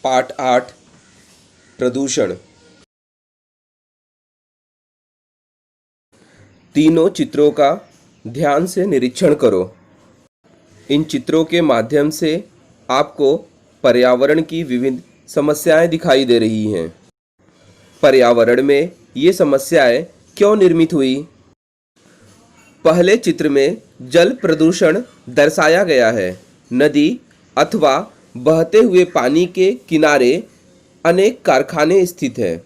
पाठ 8 प्रदूषण। तीनों चित्रों का ध्यान से निरीक्षण करो। इन चित्रों के माध्यम से आपको पर्यावरण की विविध समस्याएं दिखाई दे रही हैं। पर्यावरण में ये समस्याएं क्यों निर्मित हुई? पहले चित्र में जल प्रदूषण दर्शाया गया है। नदी अथवा बहते हुए पानी के किनारे अनेक कारखाने स्थित हैं।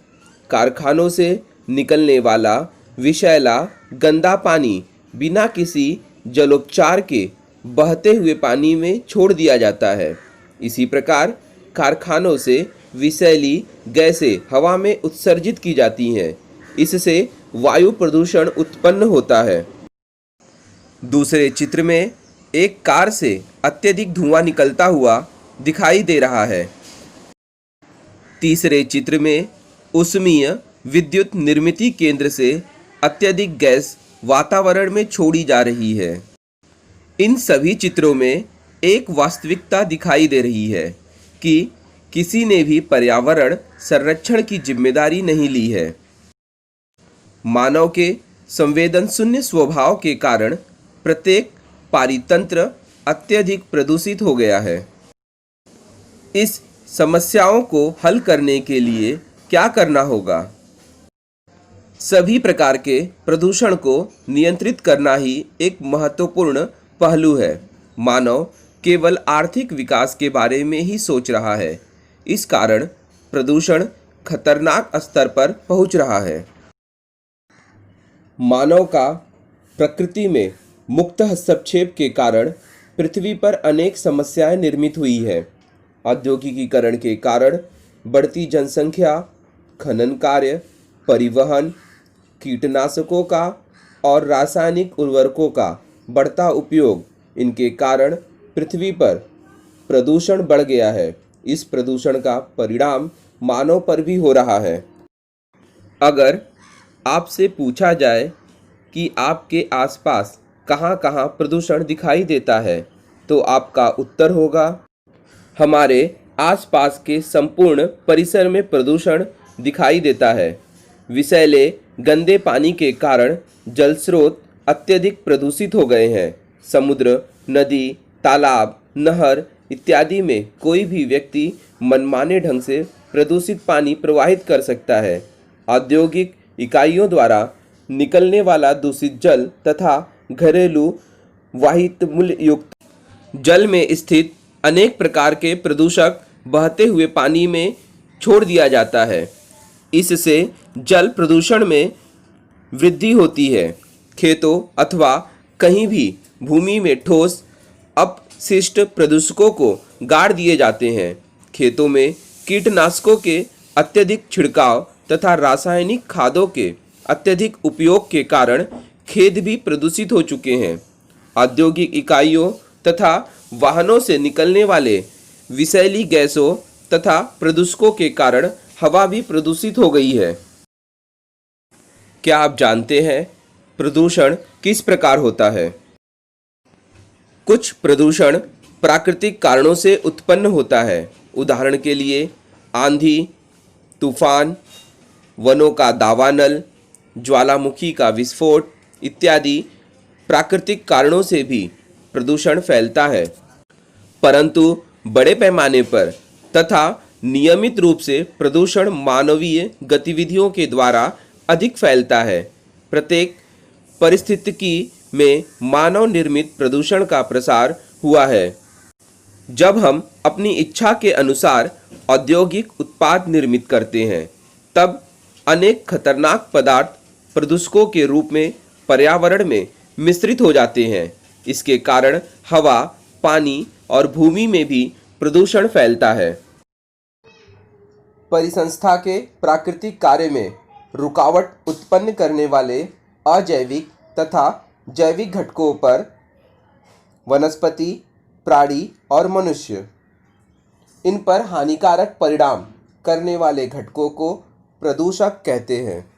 कारखानों से निकलने वाला विषैला गंदा पानी बिना किसी जलोपचार के बहते हुए पानी में छोड़ दिया जाता है। इसी प्रकार कारखानों से विषैली गैसें हवा में उत्सर्जित की जाती हैं। इससे वायु प्रदूषण उत्पन्न होता है। दूसरे चित्र में एक कार से अत्यधिक धुआं निकलता हुआ दिखाई दे रहा है। तीसरे चित्र में ऊष्मीय विद्युत निर्मिती केंद्र से अत्यधिक गैस वातावरण में छोड़ी जा रही है। इन सभी चित्रों में एक वास्तविकता दिखाई दे रही है कि किसी ने भी पर्यावरण संरक्षण की जिम्मेदारी नहीं ली है। मानव के संवेदनशून्य स्वभाव के कारण प्रत्येक पारितंत्र अत्यधिक प्रदूषित हो गया है। इस समस्याओं को हल करने के लिए क्या करना होगा? सभी प्रकार के प्रदूषण को नियंत्रित करना ही एक महत्वपूर्ण पहलू है। मानव केवल आर्थिक विकास के बारे में ही सोच रहा है। इस कारण प्रदूषण खतरनाक स्तर पर पहुंच रहा है। मानव का प्रकृति में मुक्त हस्तक्षेप के कारण पृथ्वी पर अनेक समस्याएं निर्मित हुई हैं। औद्योगिकीकरण के कारण बढ़ती जनसंख्या, खनन कार्य, परिवहन, कीटनाशकों का और रासायनिक उर्वरकों का बढ़ता उपयोग, इनके कारण पृथ्वी पर प्रदूषण बढ़ गया है। इस प्रदूषण का परिणाम मानव पर भी हो रहा है। अगर आपसे पूछा जाए कि आपके आसपास कहाँ-कहाँ प्रदूषण दिखाई देता है, तो आपका उत्तर होगा, हमारे आसपास के संपूर्ण परिसर में प्रदूषण दिखाई देता है। विषैले गंदे पानी के कारण जल स्रोत अत्यधिक प्रदूषित हो गए हैं। समुद्र, नदी, तालाब, नहर इत्यादि में कोई भी व्यक्ति मनमाने ढंग से प्रदूषित पानी प्रवाहित कर सकता है। औद्योगिक इकाइयों द्वारा निकलने वाला दूषित जल तथा घरेलू वाहितमूल युक्त जल में स्थित अनेक प्रकार के प्रदूषक बहते हुए पानी में छोड़ दिया जाता है। इससे जल प्रदूषण में वृद्धि होती है। खेतों अथवा कहीं भी भूमि में ठोस अपशिष्ट प्रदूषकों को गाड़ दिए जाते हैं। खेतों में कीटनाशकों के अत्यधिक छिड़काव तथा रासायनिक खादों के अत्यधिक उपयोग के कारण खेत भी प्रदूषित हो चुके हैं। औद्योगिक इकाइयों तथा वाहनों से निकलने वाले विषैली गैसों तथा प्रदूषकों के कारण हवा भी प्रदूषित हो गई है। क्या आप जानते हैं प्रदूषण किस प्रकार होता है? कुछ प्रदूषण प्राकृतिक कारणों से उत्पन्न होता है। उदाहरण के लिए आंधी, तूफान, वनों का दावानल, ज्वालामुखी का विस्फोट इत्यादि प्राकृतिक कारणों से भी प्रदूषण फैलता है। परंतु बड़े पैमाने पर तथा नियमित रूप से प्रदूषण मानवीय गतिविधियों के द्वारा अधिक फैलता है। प्रत्येक परिस्थितिकी में मानव निर्मित प्रदूषण का प्रसार हुआ है। जब हम अपनी इच्छा के अनुसार औद्योगिक उत्पाद निर्मित करते हैं, तब अनेक खतरनाक पदार्थ प्रदूषकों के रूप में पर्यावरण में मिश्रित हो जाते हैं। इसके कारण हवा, पानी और भूमि में भी प्रदूषण फैलता है। परिसंस्था के प्राकृतिक कार्य में रुकावट उत्पन्न करने वाले अजैविक तथा जैविक घटकों पर वनस्पति, प्राणी और मनुष्य, इन पर हानिकारक परिणाम करने वाले घटकों को प्रदूषक कहते हैं।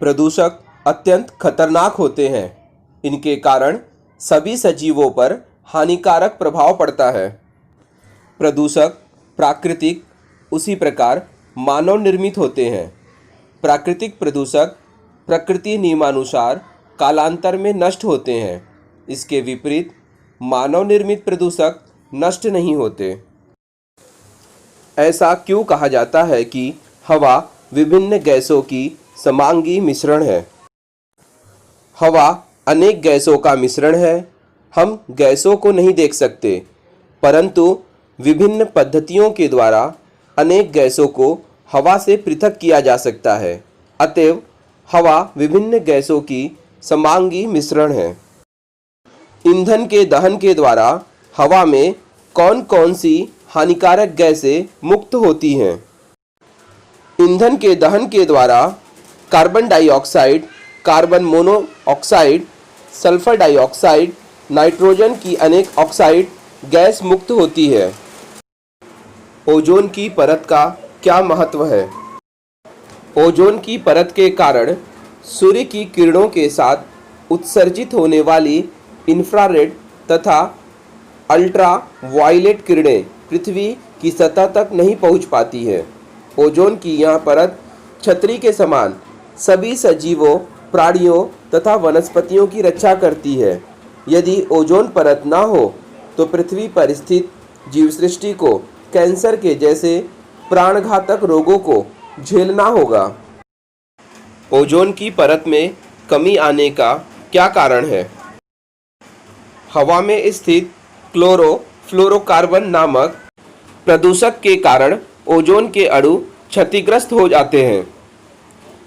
प्रदूषक अत्यंत खतरनाक होते हैं। इनके कारण सभी सजीवों पर हानिकारक प्रभाव पड़ता है। प्रदूषक प्राकृतिक उसी प्रकार मानव निर्मित होते हैं। प्राकृतिक प्रदूषक प्रकृति नियमानुसार कालांतर में नष्ट होते हैं। इसके विपरीत मानव निर्मित प्रदूषक नष्ट नहीं होते। ऐसा क्यों कहा जाता है कि हवा विभिन्न गैसों की समांगी मिश्रण है? हवा अनेक गैसों का मिश्रण है। हम गैसों को नहीं देख सकते, परंतु विभिन्न पद्धतियों के द्वारा अनेक गैसों को हवा से पृथक किया जा सकता है। अतएव हवा विभिन्न गैसों की समांगी मिश्रण है। ईंधन के दहन के द्वारा हवा में कौन कौन सी हानिकारक गैसें मुक्त होती हैं? ईंधन के दहन के द्वारा carbon dioxide, carbon monoxide, sulphur dioxide, nitrogen की अनेक ऑक्साइड गैस मुक्त होती है। ओजोन की परत का क्या महत्व है? ओजोन की परत के कारण सूर्य की किरणों के साथ उत्सर्जित होने वाली इंफ्रारेड तथा अल्ट्रा वायलेट किरणें पृथ्वी की सतह तक नहीं पहुंच पाती है। ओजोन की यह परत छतरी के समान सभी सजीवों, प्राणियों तथा वनस्पतियों की रक्षा करती है। यदि ओजोन परत न हो तो पृथ्वी पर स्थित जीव सृष्टि को कैंसर के जैसे प्राणघातक रोगों को झेलना होगा। ओजोन की परत में कमी आने का क्या कारण है? हवा में स्थित क्लोरोफ्लोरोकार्बन नामक प्रदूषक के कारण ओजोन के अणु क्षतिग्रस्त हो जाते हैं।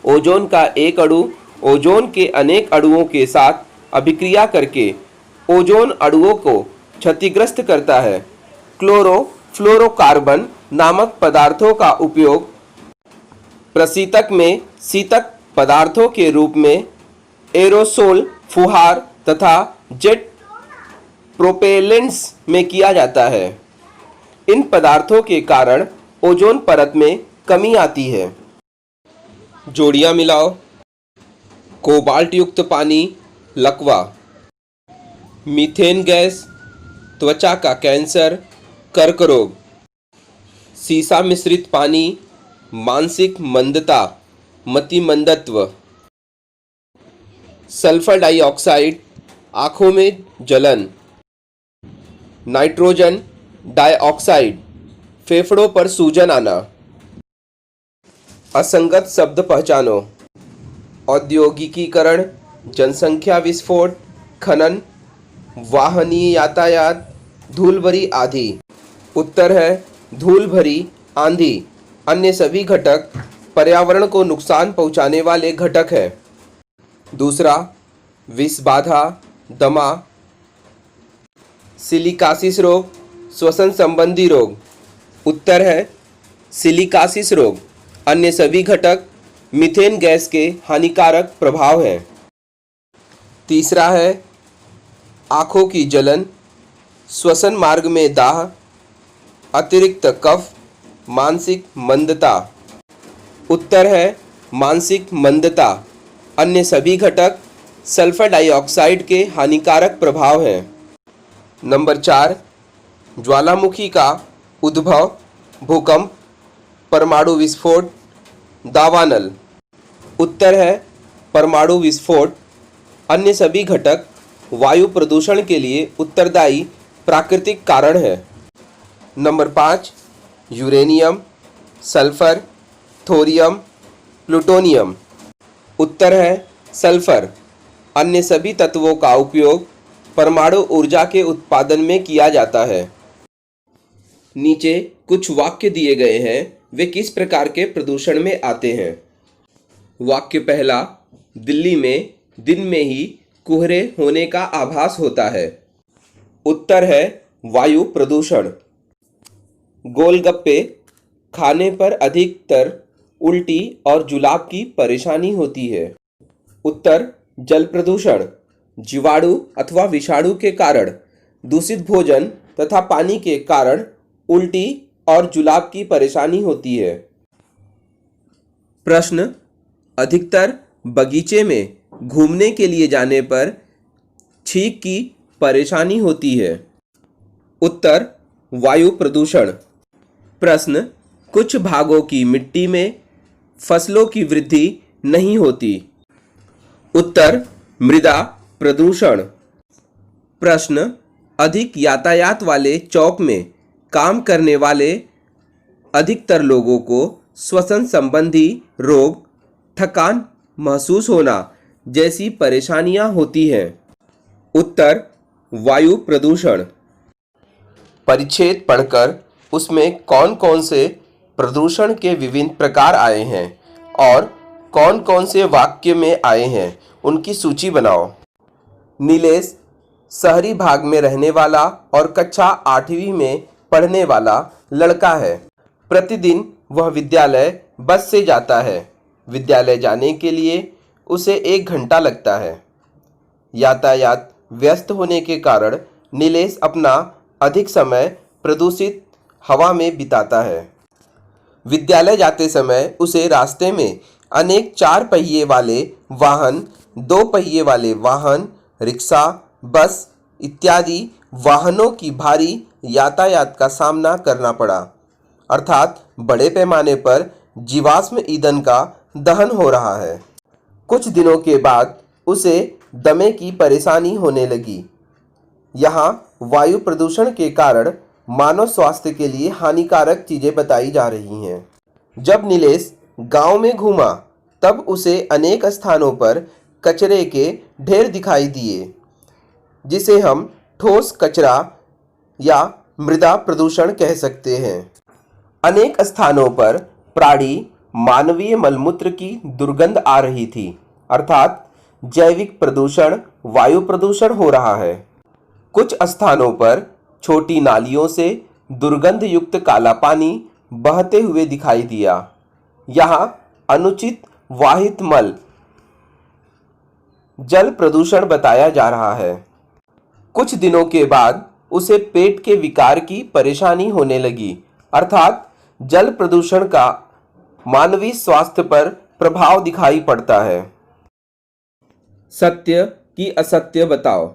ओजोन का एक अणु ओजोन के अनेक अणुओं के साथ अभिक्रिया करके ओजोन अणुओं को क्षतिग्रस्त करता है। क्लोरोफ्लोरोकार्बन नामक पदार्थों का उपयोग प्रशीतक में शीतक पदार्थों के रूप में एरोसोल, फुहार तथा जेट प्रोपेलेंट्स में किया जाता है। इन पदार्थों के कारण ओजोन परत में कमी आती है। जोड़ियां मिलाओ। कोबाल्ट युक्त पानी लकवा, मीथेन गैस त्वचा का कैंसर, कर्क रोग, सीसा मिश्रित पानी मानसिक मंदता, मतिमंदत्व, सल्फर डाइऑक्साइड आँखों में जलन, नाइट्रोजन डाइऑक्साइड फेफड़ों पर सूजन आना। असंगत शब्द पहचानो। औद्योगिकीकरण, जनसंख्या विस्फोट, खनन, वाहनीय यातायात, धूल भरी आंधी। उत्तर है धूल भरी आंधी अन्य सभी घटक पर्यावरण को नुकसान पहुंचाने वाले घटक है। दूसरा, विषबाधा, दमा, सिलिकासिस रोग, श्वसन संबंधी रोग। उत्तर है सिलिकासिस रोग अन्य सभी घटक मीथेन गैस के हानिकारक प्रभाव हैं। तीसरा है आँखों की जलन, श्वसन मार्ग में दाह, अतिरिक्त कफ, मानसिक मंदता। उत्तर है मानसिक मंदता अन्य सभी घटक सल्फर डाइऑक्साइड के हानिकारक प्रभाव हैं। नंबर 4, ज्वालामुखी का उद्भव, भूकंप, परमाणु विस्फोट, दावानल। उत्तर है परमाणु विस्फोट अन्य सभी घटक वायु प्रदूषण के लिए उत्तरदायी प्राकृतिक कारण है। Number 5, uranium, sulphur, thorium, plutonium. उत्तर है सल्फर अन्य सभी तत्वों का उपयोग परमाणु ऊर्जा के उत्पादन में किया जाता है। नीचे कुछ वाक्य दिए गए हैं, वे किस प्रकार के प्रदूषण में आते हैं? वाक्य पहला, दिल्ली में दिन में ही कोहरे होने का आभास होता है। उत्तर है वायु प्रदूषण। गोलगप्पे खाने पर अधिकतर उल्टी और जुलाब की परेशानी होती है। उत्तर जल प्रदूषण, जीवाणु अथवा विषाणु के कारण, दूषित भोजन तथा पानी के कारण उल्टी और जुलाब की परेशानी होती है। प्रश्न, अधिकतर बगीचे में घूमने के लिए जाने पर छींक की परेशानी होती है। उत्तर वायु प्रदूषण। प्रश्न, कुछ भागों की मिट्टी में फसलों की वृद्धि नहीं होती। उत्तर, मृदा प्रदूषण। प्रश्न, अधिक यातायात वाले चौक में काम करने वाले अधिकतर लोगों को श्वसन संबंधी रोग, थकान महसूस होना जैसी परेशानियां होती हैं। उत्तर, वायु प्रदूषण। परिच्छेद पढ़कर उसमें कौन कौन से प्रदूषण के विभिन्न प्रकार आए हैं और कौन कौन से वाक्य में आए हैं उनकी सूची बनाओ। नीलेश शहरी भाग में रहने वाला और कक्षा 8वीं में पढ़ने वाला लड़का है। प्रतिदिन वह विद्यालय बस से जाता है। विद्यालय जाने के लिए उसे 1 घंटा लगता है। यातायात व्यस्त होने के कारण नीलेश अपना अधिक समय प्रदूषित हवा में बिताता है। विद्यालय जाते समय उसे रास्ते में अनेक 4 पहिए वाले वाहन, 2 पहिए वाले वाहन, रिक्शा, बस इत्यादि वाहनों की भारी यातायात का सामना करना पड़ा, अर्थात बड़े पैमाने पर जीवाश्म ईंधन का दहन हो रहा है। कुछ दिनों के बाद उसे दमे की परेशानी होने लगी। यहाँ वायु प्रदूषण के कारण मानव स्वास्थ्य के लिए हानिकारक चीजें बताई जा रही हैं। जब नीलेश गांव में घूमा तब उसे अनेक स्थानों पर कचरे के ढेर दिखाई दिए, जिसे हम ठोस कचरा या मृदा प्रदूषण कह सकते हैं। अनेक स्थानों पर प्राणी मानवीय मलमूत्र की दुर्गंध आ रही थी, अर्थात जैविक प्रदूषण, वायु प्रदूषण हो रहा है। कुछ स्थानों पर छोटी नालियों से दुर्गंध युक्त काला पानी बहते हुए दिखाई दिया। यहाँ अनुचित वाहित मल जल प्रदूषण बताया जा रहा है। कुछ दिनों के बाद उसे पेट के विकार की परेशानी होने लगी, अर्थात जल प्रदूषण का मानवीय स्वास्थ्य पर प्रभाव दिखाई पड़ता है। सत्य कि असत्य बताओ।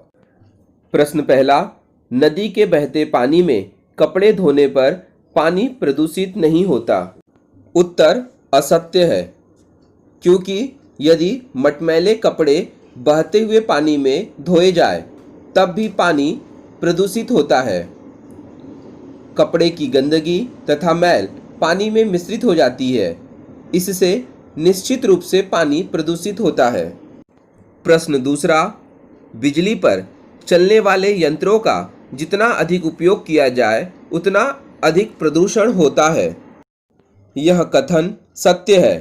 प्रश्न पहला, नदी के बहते पानी में कपड़े धोने पर पानी प्रदूषित नहीं होता। उत्तर, असत्य है, क्योंकि यदि मटमैले कपड़े बहते हुए पानी में धोए जाए तब भी पानी प्रदूषित होता है। कपड़े की गंदगी तथा मैल पानी में मिश्रित हो जाती है, इससे निश्चित रूप से पानी प्रदूषित होता है। प्रश्न दूसरा, बिजली पर चलने वाले यंत्रों का जितना अधिक उपयोग किया जाए उतना अधिक प्रदूषण होता है। यह कथन सत्य है।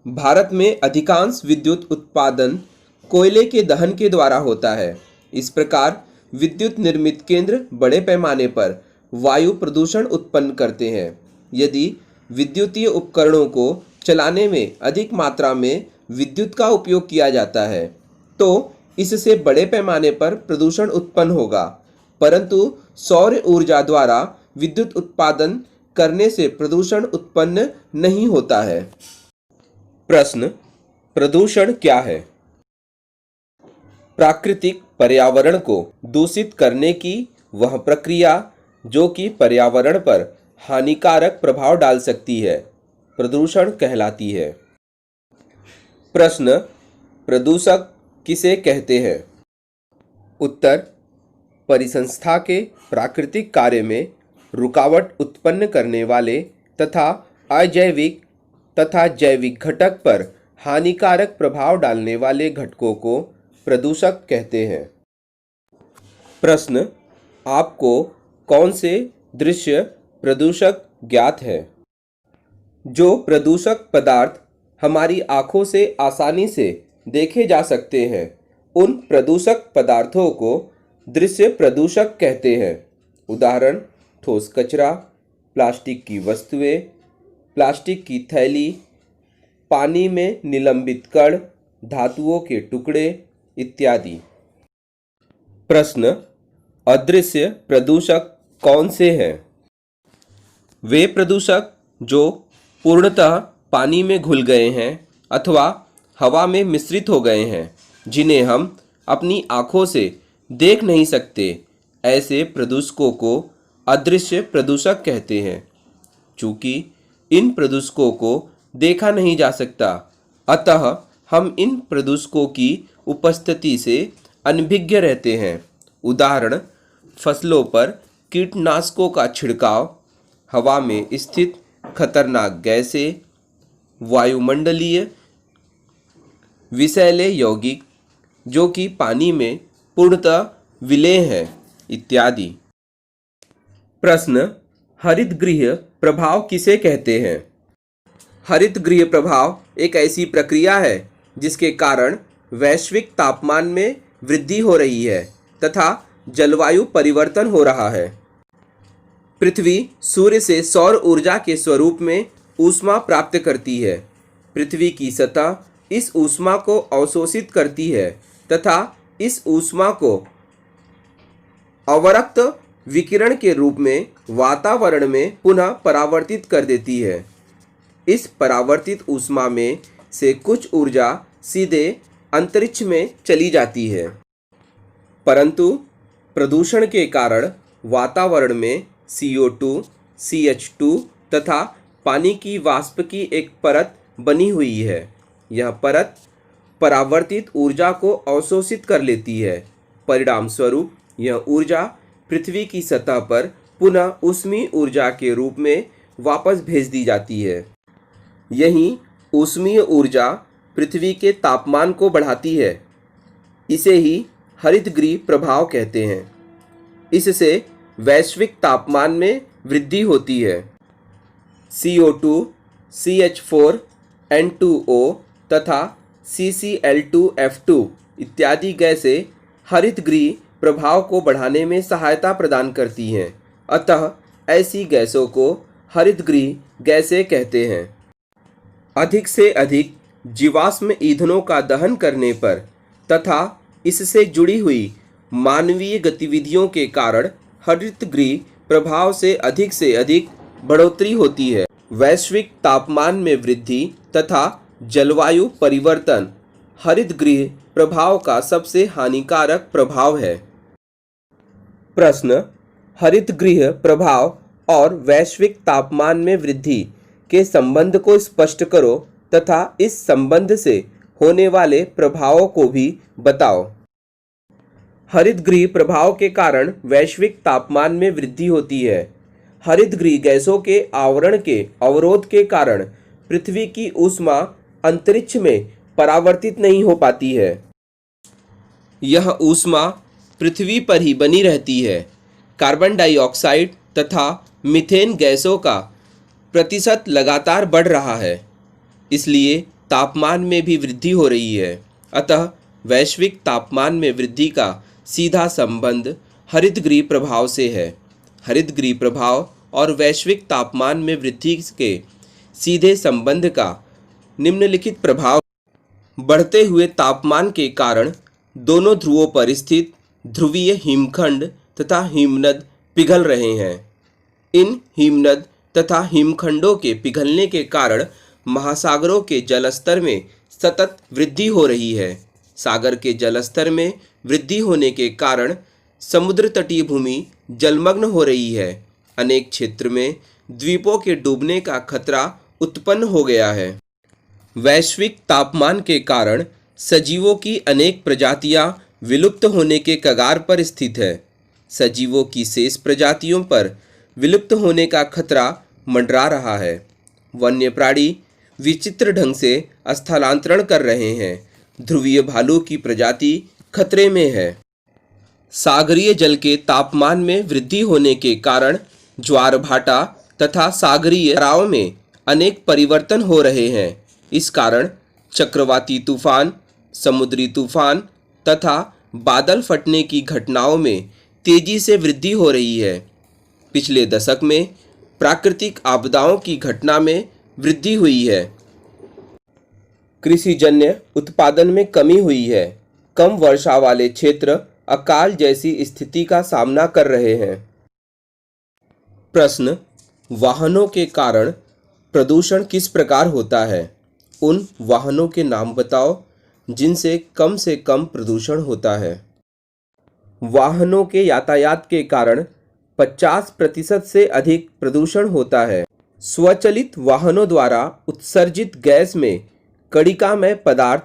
भारत में अधिकांश विद्युत उत्पादन कोयले के दहन के द्वारा होता है। इस प्रकार विद्युत निर्मित केंद्र बड़े पैमाने पर वायु प्रदूषण उत्पन्न करते हैं। यदि विद्युतीय उपकरणों को चलाने में अधिक मात्रा में विद्युत का उपयोग किया जाता है तो इससे बड़े पैमाने पर प्रदूषण उत्पन्न होगा, परंतु सौर ऊर्जा द्वारा विद्युत उत्पादन करने से प्रदूषण उत्पन्न नहीं होता है। प्रश्न, प्रदूषण क्या है? प्राकृतिक पर्यावरण को दूषित करने की वह प्रक्रिया जो कि पर्यावरण पर हानिकारक प्रभाव डाल सकती है, प्रदूषण कहलाती है। प्रश्न, प्रदूषक किसे कहते हैं? उत्तर, परिसंस्था के प्राकृतिक कार्य में रुकावट उत्पन्न करने वाले तथा अजैविक तथा जैविक घटक पर हानिकारक प्रभाव डालने वाले घटकों को प्रदूषक कहते हैं। प्रश्न, आपको कौन से दृश्य प्रदूषक ज्ञात है? जो प्रदूषक पदार्थ हमारी आँखों से आसानी से देखे जा सकते हैं उन प्रदूषक पदार्थों को दृश्य प्रदूषक कहते हैं। उदाहरण, ठोस कचरा, प्लास्टिक की वस्तुएं, प्लास्टिक की थैली, पानी में निलंबित कण, धातुओं के टुकड़े इत्यादि। प्रश्न, अदृश्य प्रदूषक कौन से हैं? वे प्रदूषक जो पूर्णतः पानी में घुल गए हैं अथवा हवा में मिश्रित हो गए हैं, जिन्हें हम अपनी आँखों से देख नहीं सकते, ऐसे प्रदूषकों को अदृश्य प्रदूषक कहते हैं। चूँकि इन प्रदूषकों को देखा नहीं जा सकता, अतः हम इन प्रदूषकों की उपस्थिति से अनभिज्ञ रहते हैं। उदाहरण, फसलों पर कीटनाशकों का छिड़काव, हवा में स्थित खतरनाक गैसें, वायुमंडलीय विषैले यौगिक जो कि पानी में पूर्णतः विलेय हैं, इत्यादि। प्रश्न, हरितगृह प्रभाव किसे कहते हैं? हरितगृह प्रभाव एक ऐसी प्रक्रिया है जिसके कारण वैश्विक तापमान में वृद्धि हो रही है तथा जलवायु परिवर्तन हो रहा है। पृथ्वी सूर्य से सौर ऊर्जा के स्वरूप में ऊष्मा प्राप्त करती है। पृथ्वी की सतह इस ऊष्मा को अवशोषित करती है तथा इस ऊष्मा को अवरक्त विकिरण के रूप में वातावरण में पुनः परावर्तित कर देती है। इस परावर्तित ऊष्मा में से कुछ ऊर्जा सीधे अंतरिक्ष में चली जाती है, परंतु प्रदूषण के कारण वातावरण में CO2, CH2 तथा पानी की वाष्प की एक परत बनी हुई है। यह परत परावर्तित ऊर्जा को अवशोषित कर लेती है। परिणाम स्वरूप यह ऊर्जा पृथ्वी की सतह पर पुनः ऊष्मीय ऊर्जा के रूप में वापस भेज दी जाती है। यही ऊष्मीय ऊर्जा पृथ्वी के तापमान को बढ़ाती है। इसे ही हरितगृह प्रभाव कहते हैं। इससे वैश्विक तापमान में वृद्धि होती है। CO2, CH4, N2O तथा CCl2F2 इत्यादि गैसें हरितगृह प्रभाव को बढ़ाने में सहायता प्रदान करती हैं, अतः ऐसी गैसों को हरितगृह गैसें कहते हैं। अधिक से अधिक जीवाश्म ईंधनों का दहन करने पर तथा इससे जुड़ी हुई मानवीय गतिविधियों के कारण हरितगृह प्रभाव से अधिक बढ़ोतरी होती है। वैश्विक तापमान में वृद्धि तथा जलवायु परिवर्तन हरितगृह प्रभाव का सबसे हानिकारक प्रभाव है। प्रश्न, हरितगृह प्रभाव और वैश्विक तापमान में वृद्धि के संबंध को स्पष्ट करो तथा इस संबंध से होने वाले प्रभावों को भी बताओ। हरितगृह प्रभाव के कारण वैश्विक तापमान में वृद्धि होती है। हरितगृह गैसों के आवरण के अवरोध के कारण पृथ्वी की ऊष्मा अंतरिक्ष में परावर्तित नहीं हो पाती है। यह ऊष्मा पृथ्वी पर ही बनी रहती है। कार्बन डाइऑक्साइड तथा मीथेन गैसों का प्रतिशत लगातार बढ़ रहा है, इसलिए तापमान में भी वृद्धि हो रही है। अतः वैश्विक तापमान में वृद्धि का सीधा संबंध हरितगृह प्रभाव से है। हरितगृह प्रभाव और वैश्विक तापमान में वृद्धि के सीधे संबंध का निम्नलिखित प्रभाव: बढ़ते हुए तापमान के कारण दोनों ध्रुवों पर स्थित ध्रुवीय हिमखंड तथा हिमनद पिघल रहे हैं। इन हिमनद तथा हिमखंडों के पिघलने के कारण महासागरों के जलस्तर में सतत वृद्धि हो रही है। सागर के जलस्तर में वृद्धि होने के कारण समुद्र तटीय भूमि जलमग्न हो रही है। अनेक क्षेत्र में द्वीपों के डूबने का खतरा उत्पन्न हो गया है। वैश्विक तापमान के कारण सजीवों की अनेक प्रजातियां विलुप्त होने के कगार पर स्थित है। सजीवों की शेष प्रजातियों पर विलुप्त होने का खतरा मंडरा रहा है। वन्य प्राणी विचित्र ढंग से स्थलांतरण कर रहे हैं। ध्रुवीय भालू की प्रजाति खतरे में है। सागरीय जल के तापमान में वृद्धि होने के कारण ज्वार भाटा तथा सागरीय धाराओं में अनेक परिवर्तन हो रहे हैं। इस कारण चक्रवाती तूफान, समुद्री तूफान तथा बादल फटने की घटनाओं में तेजी से वृद्धि हो रही है। पिछले दशक में प्राकृतिक आपदाओं की घटना में वृद्धि हुई है। कृषिजन्य उत्पादन में कमी हुई है। कम वर्षा वाले क्षेत्र अकाल जैसी स्थिति का सामना कर रहे हैं। प्रश्न, वाहनों के कारण प्रदूषण किस प्रकार होता है? उन वाहनों के नाम बताओ जिनसे कम प्रदूषण होता है। वाहनों के यातायात के कारण 50% से अधिक प्रदूषण होता है। स्वचालित वाहनों द्वारा उत्सर्जित गैस में कणिकामय पदार्थ,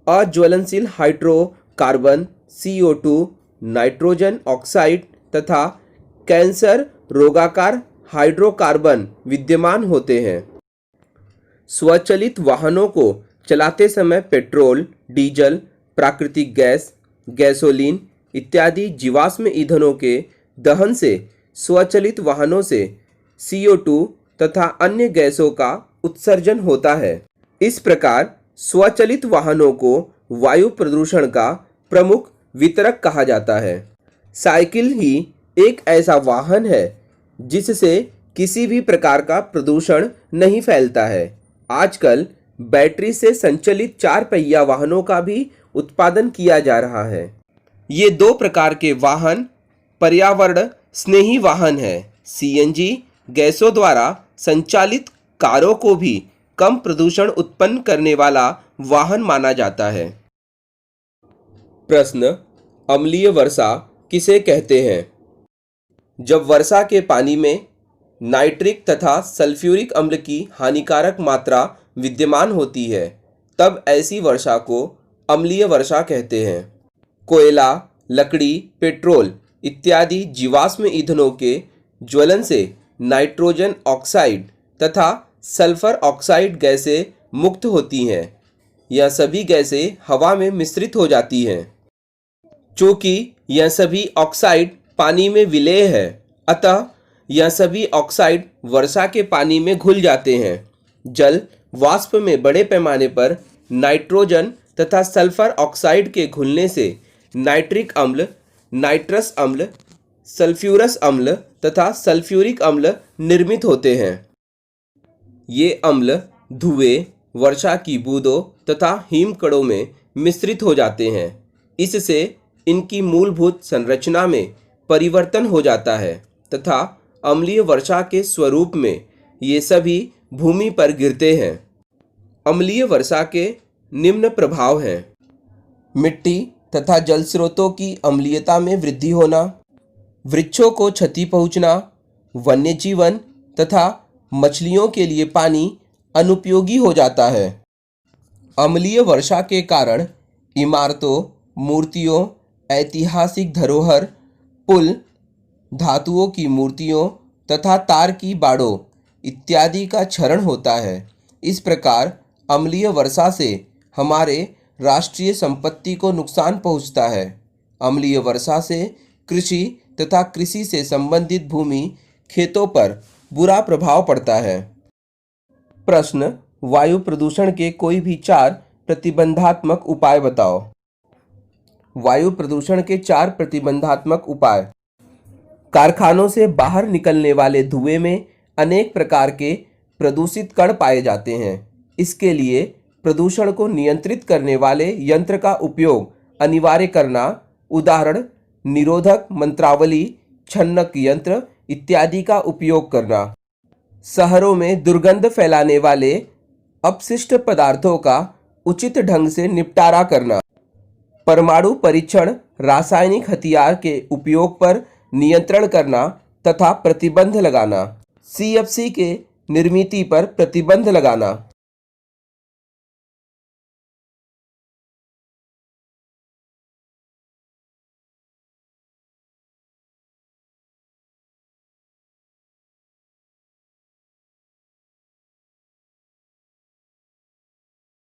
अज्वलनशील हाइड्रोकार्बन CO2, नाइट्रोजन ऑक्साइड तथा कैंसर रोगाकार हाइड्रोकार्बन विद्यमान होते हैं। स्वचालित वाहनों को चलाते समय पेट्रोल, डीजल, प्राकृतिक गैस, गैसोलीन इत्यादि जीवाश्म ईंधनों के दहन से स्वचालित वाहनों से CO2 तथा अन्य गैसों का उत्सर्जन होता है। इस प्रकार स्वचालित वाहनों को वायु प्रदूषण का प्रमुख वितरक कहा जाता है। साइकिल ही एक ऐसा वाहन है जिससे किसी भी प्रकार का प्रदूषण नहीं फैलता है। आजकल बैटरी से संचालित 4 पहिया वाहनों का भी उत्पादन किया जा रहा है। ये 2 प्रकार के वाहन पर्यावरण स्नेही वाहन है। CNG गैसों द्वारा संचालित कारों को भी कम प्रदूषण उत्पन्न करने वाला वाहन माना जाता है। प्रश्न, अम्लीय वर्षा किसे कहते हैं? जब वर्षा के पानी में नाइट्रिक तथा सल्फ्यूरिक अम्ल की हानिकारक मात्रा विद्यमान होती है, तब ऐसी वर्षा को अम्लीय वर्षा कहते हैं। कोयला, लकड़ी, पेट्रोल इत्यादि जीवाश्म ईंधनों के ज्वलन से नाइट्रोजन ऑक्साइड तथा सल्फर ऑक्साइड गैसें मुक्त होती हैं। यह सभी गैसें हवा में मिश्रित हो जाती हैं। चूँकि यह सभी ऑक्साइड पानी में विलेय है, अतः यह सभी ऑक्साइड वर्षा के पानी में घुल जाते हैं। जल वाष्प में बड़े पैमाने पर नाइट्रोजन तथा सल्फर ऑक्साइड के घुलने से नाइट्रिक अम्ल, नाइट्रस अम्ल, सल्फ्यूरस अम्ल तथा सल्फ्यूरिक अम्ल निर्मित होते हैं। ये अम्ल धुएं, वर्षा की बूंदों तथा हिमकणों में मिश्रित हो जाते हैं। इससे इनकी मूलभूत संरचना में परिवर्तन हो जाता है तथा अम्लीय वर्षा के स्वरूप में ये सभी भूमि पर गिरते हैं। अम्लीय वर्षा के निम्न प्रभाव हैं: मिट्टी तथा जल स्रोतों की अम्लीयता में वृद्धि होना, वृक्षों को क्षति पहुंचना, वन्य जीवन तथा मछलियों के लिए पानी अनुपयोगी हो जाता है। अम्लीय वर्षा के कारण इमारतों, मूर्तियों, ऐतिहासिक धरोहर, पुल, धातुओं की मूर्तियों तथा तार की बाड़ों इत्यादि का क्षरण होता है। इस प्रकार अम्लीय वर्षा से हमारे राष्ट्रीय संपत्ति को नुकसान पहुंचता है। अम्लीय वर्षा से कृषि तथा कृषि से संबंधित भूमि, खेतों पर बुरा प्रभाव पड़ता है। प्रश्न, वायु प्रदूषण के कोई भी 4 प्रतिबंधात्मक उपाय बताओ। वायु प्रदूषण के 4 प्रतिबंधात्मक उपाय। कारखानों से बाहर निकलने वाले धुएं में अनेक प्रकार के प्रदूषित कण पाए जाते हैं। इसके लिए प्रदूषण को नियंत्रित करने वाले यंत्र का उपयोग अनिवार्य करना, उदाहरण निरोधक मंत्रावली, छन्नक यंत्र इत्यादि का उपयोग करना। शहरों में दुर्गंध फैलाने वाले अपशिष्ट पदार्थों का उचित ढंग से निपटारा करना। परमाणु परीक्षण, रासायनिक हथियार के उपयोग पर नियंत्रण करना तथा प्रतिबंध लगाना। CFC के निर्मित पर प्रतिबंध लगाना।